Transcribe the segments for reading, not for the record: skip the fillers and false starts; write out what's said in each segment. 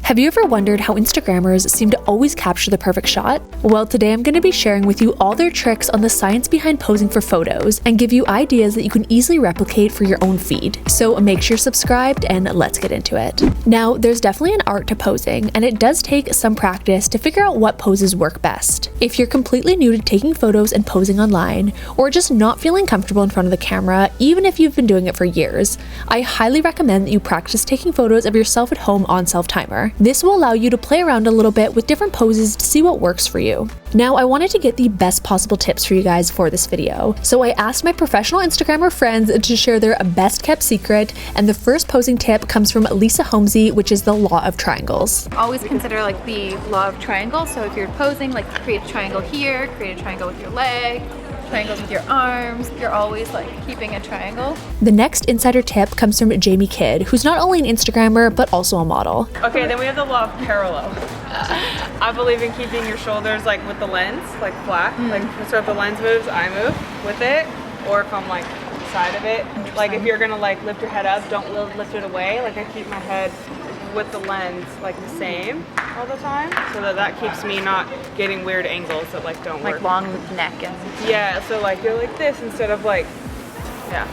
Have you ever wondered how Instagrammers seem to always capture the perfect shot? Well, today I'm going to be sharing with you all their tricks on the science behind posing for photos and give you ideas that you can easily replicate for your own feed. So make sure you're subscribed and let's get into it. Now, there's definitely an art to posing, and it does take some practice to figure out what poses work best. If you're completely new to taking photos and posing online, or just not feeling comfortable in front of the camera, even if you've been doing it for years, I highly recommend that you practice taking photos of yourself at home on self-timer. This will allow you to play around a little bit with different poses to see what works for you. Now, I wanted to get the best possible tips for you guys for this video, so I asked my professional Instagrammer friends to share their best kept secret, and the first posing tip comes from Lisa Holmesy, which is the law of triangles. Always consider like the law of triangles. So if you're posing, like create a triangle here, create a triangle with your leg, triangles with your arms, you're always like keeping a triangle. The next insider tip comes from Jamie Kidd, who's not only an Instagrammer, but also a model. Okay, then we have the law of parallel. I believe in keeping your shoulders like with the lens, like flat. Like, so if the lens moves, I move with it. Or if I'm like side of it. Like if you're gonna like lift your head up, don't lift it away. Like I keep my head with the lens like the same all the time, so that keeps me not getting weird angles that like don't work. Like long neck and yeah, so like you're like this instead of like, yeah.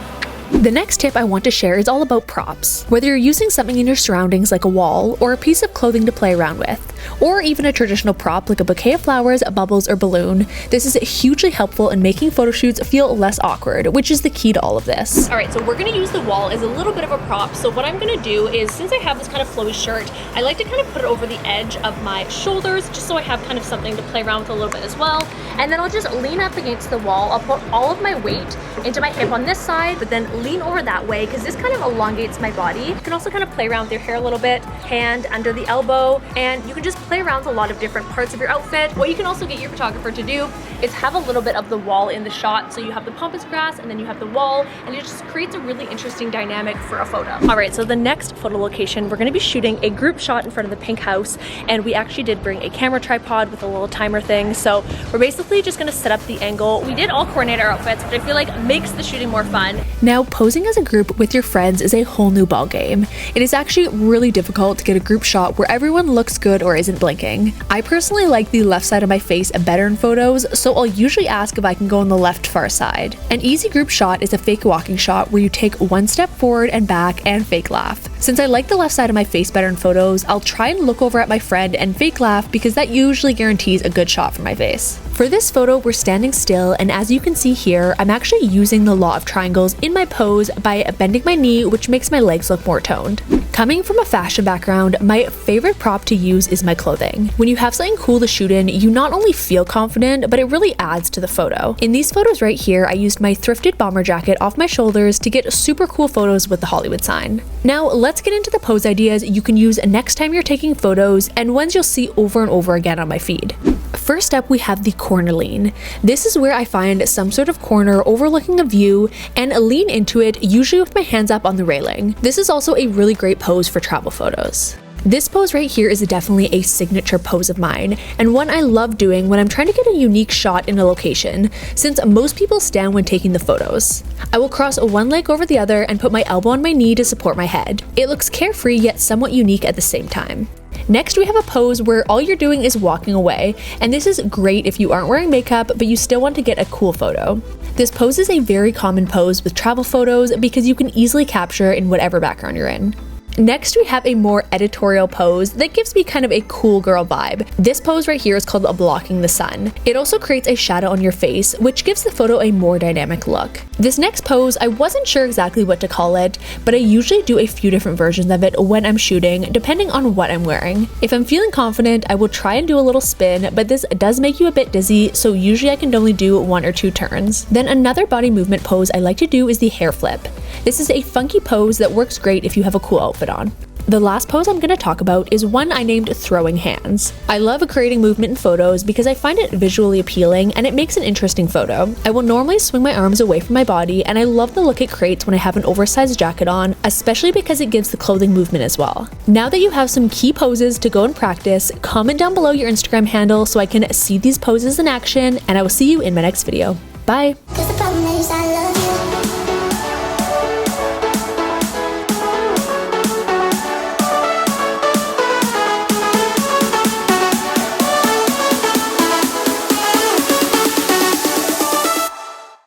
The next tip I want to share is all about props. Whether you're using something in your surroundings like a wall, or a piece of clothing to play around with, or even a traditional prop like a bouquet of flowers, bubbles, or balloon, this is hugely helpful in making photo shoots feel less awkward, which is the key to all of this. Alright, so we're going to use the wall as a little bit of a prop. So what I'm going to do is, since I have this kind of flowy shirt, I like to kind of put it over the edge of my shoulders, just so I have kind of something to play around with a little bit as well. And then I'll just lean up against the wall. I'll put all of my weight into my hip on this side, but then lean over that way because this kind of elongates my body. You can also kind of play around with your hair a little bit, hand under the elbow, and you can just play around with a lot of different parts of your outfit. What you can also get your photographer to do is have a little bit of the wall in the shot. So you have the pampas grass and then you have the wall, and it just creates a really interesting dynamic for a photo. All right, so the next photo location, we're going to be shooting a group shot in front of the pink house, and we actually did bring a camera tripod with a little timer thing. So we're basically just going to set up the angle. We did all coordinate our outfits, which I feel like makes the shooting more fun. Now, posing as a group with your friends is a whole new ball game. It is actually really difficult to get a group shot where everyone looks good or isn't blinking. I personally like the left side of my face better in photos, so I'll usually ask if I can go on the left far side. An easy group shot is a fake walking shot where you take one step forward and back and fake laugh. Since I like the left side of my face better in photos, I'll try and look over at my friend and fake laugh because that usually guarantees a good shot for my face. For this photo, we're standing still, and as you can see here, I'm actually using the law of triangles in my pose by bending my knee, which makes my legs look more toned. Coming from a fashion background, my favorite prop to use is my clothing. When you have something cool to shoot in, you not only feel confident, but it really adds to the photo. In these photos right here, I used my thrifted bomber jacket off my shoulders to get super cool photos with the Hollywood sign. Now, let's get into the pose ideas you can use next time you're taking photos and ones you'll see over and over again on my feed. First up, we have the corner lean. This is where I find some sort of corner overlooking a view and lean into it, usually with my hands up on the railing. This is also a really great pose for travel photos. This pose right here is definitely a signature pose of mine, and one I love doing when I'm trying to get a unique shot in a location, since most people stand when taking the photos. I will cross one leg over the other and put my elbow on my knee to support my head. It looks carefree yet somewhat unique at the same time. Next, we have a pose where all you're doing is walking away, and this is great if you aren't wearing makeup but you still want to get a cool photo. This pose is a very common pose with travel photos because you can easily capture it in whatever background you're in. Next, we have a more editorial pose that gives me kind of a cool girl vibe. This pose right here is called blocking the sun. It also creates a shadow on your face, which gives the photo a more dynamic look. This next pose, I wasn't sure exactly what to call it, but I usually do a few different versions of it when I'm shooting, depending on what I'm wearing. If I'm feeling confident, I will try and do a little spin, but this does make you a bit dizzy, so usually I can only do 1 or 2 turns. Then another body movement pose I like to do is the hair flip. This is a funky pose that works great if you have a cool outfit on. The last pose I'm going to talk about is one I named throwing hands. I love creating movement in photos because I find it visually appealing and it makes an interesting photo. I will normally swing my arms away from my body, and I love the look it creates when I have an oversized jacket on, especially because it gives the clothing movement as well. Now that you have some key poses to go and practice, comment down below your Instagram handle so I can see these poses in action, and I will see you in my next video. Bye!